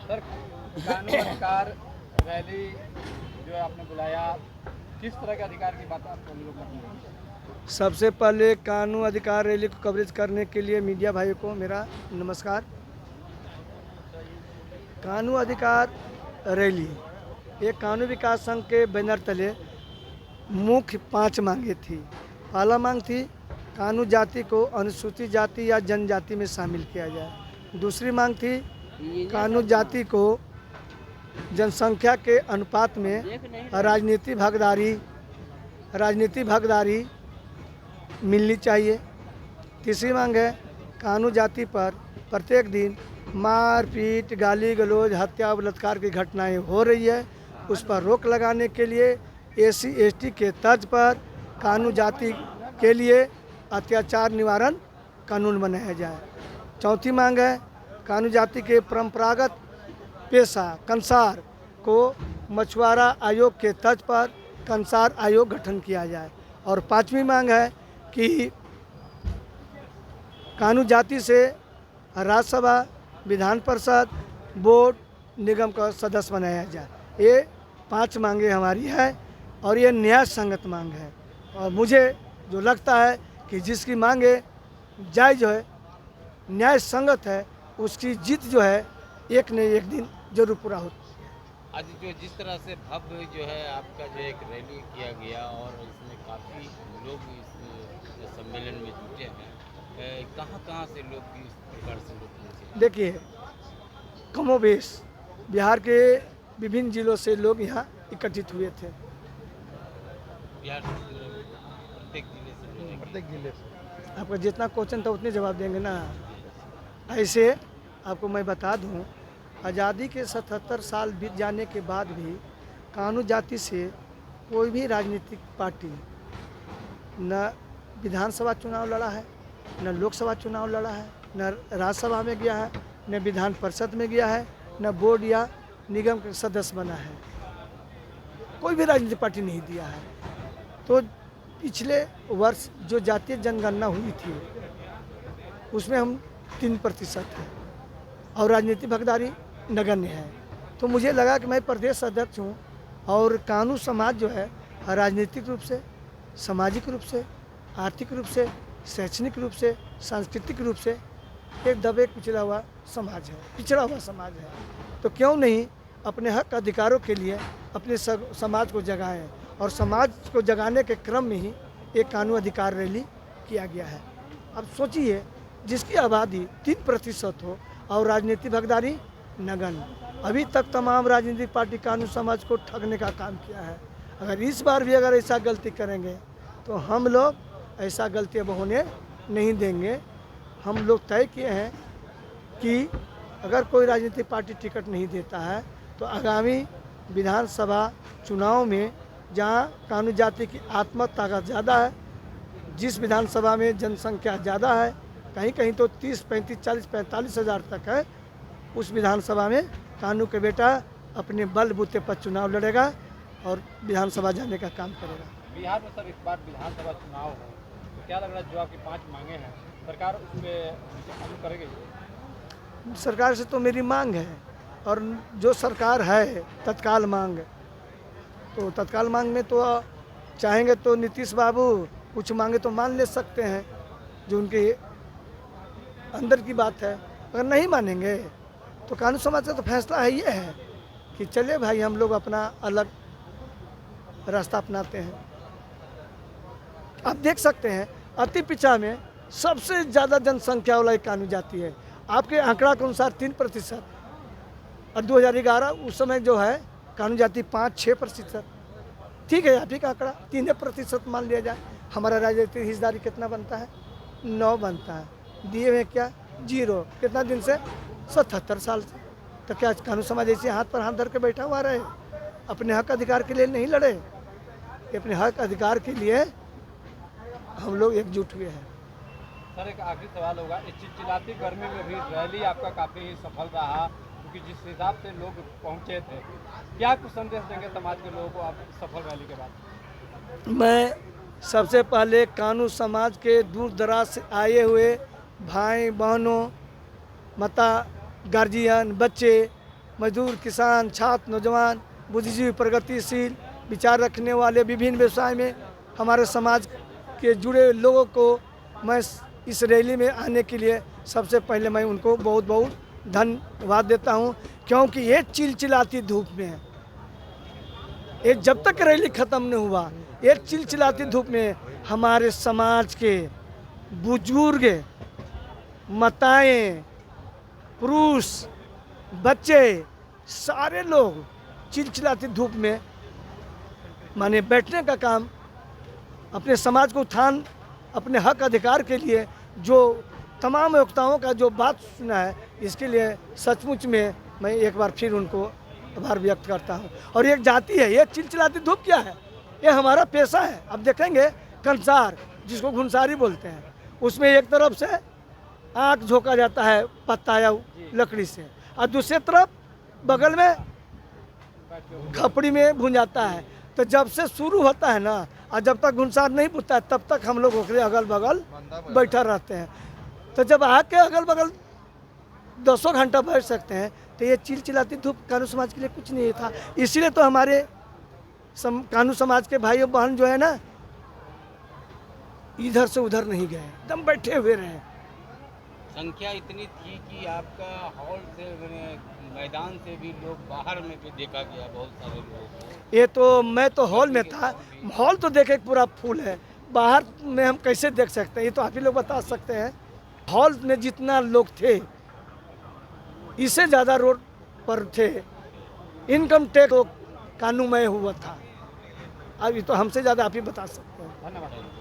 Sir, कानून अधिकार rally जो है आपने बुलाया, किस तरह के अधिकार की बात आप लोग करनी है? सबसे पहले कानून अधिकार रैली को कवरेज करने के लिए मीडिया भाइयों को मेरा नमस्कार। कानून अधिकार रैली एक कानून विकास संघ के बैनर तले मुख्य 5 मांगे थी। पहला मांग थी कानून जाति को अनुसूचित जाति या जनजाति में शामिल किया जाए। दूसरी मांग थी कानून जाति को जनसंख्या के अनुपात में राजनीति भागीदारी मिलनी चाहिए। तीसरी मांग है कानून जाति पर प्रत्येक दिन मारपीट, गाली गलौज, हत्या, बलात्कार की घटनाएं हो रही है, उस पर रोक लगाने के लिए एससी एसटी के तर्ज पर कानून जाति के लिए अत्याचार निवारण कानून बनाया जाए। चौथी मांग है कानून जाति के परंपरागत पेशा कंसार को मछुआरा आयोग के तर्ज पर कंसार आयोग गठन किया जाए। और पांचवी मांग है कि कानून जाति से राज्यसभा, विधान परिषद, बोर्ड, निगम का सदस्य बनाया जाए। ये 5 मांगे हमारी है और ये न्याय संगत मांग है। और मुझे जो लगता है कि जिसकी मांगे जायज़ है, न्याय संगत है, उसकी जीत जो है एक न एक दिन जरूर पूरा होती है। आज जो जिस तरह से भव्य जो है आपका जो एक रैली किया गया और इसमें काफ़ी लोग इस सम्मेलन में जुटे हैं, कहाँ से लोग इस प्रकार से लोग पहुँचे? देखिए, कमोबेश बिहार के विभिन्न जिलों से लोग यहाँ एकत्रित हुए थे। बिहार प्रत्येक जिले से आपका जितना क्वेश्चन था उतने जवाब देंगे ना। ऐसे आपको मैं बता दूं, आज़ादी के 77 साल बीत जाने के बाद भी कानून जाति से कोई भी राजनीतिक पार्टी न विधानसभा चुनाव लड़ा है, न लोकसभा चुनाव लड़ा है, न राज्यसभा में गया है, न विधान परिषद में गया है, न बोर्ड या निगम के सदस्य बना है। कोई भी राजनीतिक पार्टी नहीं दिया है। तो पिछले वर्ष जो जातीय जनगणना हुई थी उसमें हम 3% हैं और राजनीतिक भागीदारी नगण्य है। तो मुझे लगा कि मैं प्रदेश अध्यक्ष हूँ और कानून समाज जो है राजनीतिक रूप से, सामाजिक रूप से, आर्थिक रूप से, शैक्षणिक रूप से, सांस्कृतिक रूप से एक दबे पिछड़ा हुआ समाज है। तो क्यों नहीं अपने हक अधिकारों के लिए अपने समाज को जगाएं। और समाज को जगाने के क्रम में ही एक कानून अधिकार रैली किया गया है। अब सोचिए, जिसकी आबादी 3% हो और राजनीतिक भागीदारी नगण्य। अभी तक तमाम राजनीतिक पार्टी कानून समाज को ठगने का काम किया है। अगर इस बार भी अगर ऐसा गलती करेंगे तो हम लोग ऐसा गलती अब होने नहीं देंगे। हम लोग तय किए हैं कि अगर कोई राजनीतिक पार्टी टिकट नहीं देता है तो आगामी विधानसभा चुनाव में जहां कानून जाति की आत्म ताकत ज़्यादा है, जिस विधानसभा में जनसंख्या ज़्यादा है, कहीं कहीं तो 30, 35, 40, 45 हज़ार तक है, उस विधानसभा में कानून के बेटा अपने बलबूते पर चुनाव लड़ेगा और विधानसभा जाने का काम करेगा। बिहार में सर इस बार विधानसभा चुनाव है, तो क्या लग रहा है जो आपकी 5 मांगे हैं सरकार उस पर अमल करेगी? सरकार से तो मेरी मांग है और जो सरकार है तत्काल मांग, तो तत्काल मांग में तो चाहेंगे तो नीतीश बाबू कुछ मांगे तो मान ले सकते हैं, जो उनके अंदर की बात है। अगर नहीं मानेंगे तो कानून समाज का तो फैसला है ये है कि चलिए भाई हम लोग अपना अलग रास्ता अपनाते हैं। आप देख सकते हैं अति पिछड़ा में सबसे ज़्यादा जनसंख्या वाला एक कानून जाति है। आपके आंकड़ा के अनुसार 3% और 2011 उस समय जो है कानून जाति 5-6%। ठीक है, आप ही का आंकड़ा 3% मान लिया जाए। हमारा राजनीतिक हिस्सेदारी कितना बनता है? 9 बनता है। दिए हुए क्या? 0। कितना दिन से? 77 साल से। तो क्या कानून समाज ऐसे हाथ पर हाथ धर के बैठा हुआ रहे? अपने हक अधिकार के लिए नहीं लड़े। अपने हक अधिकार के लिए हम लोग एकजुट हुए हैं। सर, एक आखिरी सवाल होगा, इस चिलचिलाती गर्मी में भी रैली आपका काफ़ी सफल रहा, क्योंकि जिस हिसाब से लोग पहुंचे थे, क्या कुछ संदेश देंगे समाज के लोगों को आप सफल रैली के बाद? मैं सबसे पहले कानून समाज के दूर दराज से आए हुए भाई बहनों, माता, गार्जियन, बच्चे मजदूर, किसान, छात्र, नौजवान, बुद्धिजीवी, प्रगतिशील विचार रखने वाले, विभिन्न व्यवसाय में हमारे समाज के जुड़े लोगों को मैं इस रैली में आने के लिए सबसे पहले मैं उनको बहुत बहुत धन्यवाद देता हूं, क्योंकि ये चिलचिलाती धूप में, ये जब तक रैली ख़त्म नहीं हुआ, ये चिलचिलाती धूप में हमारे समाज के बुजुर्ग, माताएं, पुरुष, बच्चे, सारे लोग चिलचिलाती धूप में माने बैठने का काम, अपने समाज को उत्थान, अपने हक अधिकार के लिए जो तमाम वक्ताओं का जो बात सुना है, इसके लिए सचमुच में मैं एक बार फिर उनको आभार व्यक्त करता हूँ। और एक जाति है, ये चिलचिलाती धूप क्या है, ये हमारा पेशा है। अब देखेंगे कंसार, जिसको घुनसारी बोलते हैं, उसमें एक तरफ से आँख झोंका जाता है पत्ता या लकड़ी से, और दूसरी तरफ बगल में खपड़ी में भुंजाता है। तो जब से शुरू होता है ना, और जब तक घुनसार नहीं बुझता है, तब तक हम लोग ओकरे अगल बगल बैठा रहते हैं। तो जब आके अगल बगल 10 घंटा बैठ सकते हैं, तो ये चिलचिलाती धूप कानू समाज के लिए कुछ नहीं था। इसीलिए तो हमारे कानू समाज के भाई और बहन जो है ना, इधर से उधर नहीं गए, एकदम बैठे हुए रहे। संख्या इतनी थी कि आपका हॉल से मैदान से भी लोग बाहर में भी देखा गया, बहुत सारे लोग। ये तो मैं तो हॉल में था, हॉल तो देखे पूरा फुल है, बाहर में हम कैसे देख सकते हैं, ये तो आप ही लोग बता सकते हैं। हॉल में जितना लोग थे, इससे ज़्यादा रोड पर थे। इनकम टैक्स कानून में हुआ था, अब ये तो हमसे ज़्यादा आप ही बता सकते हैं। धन्यवाद।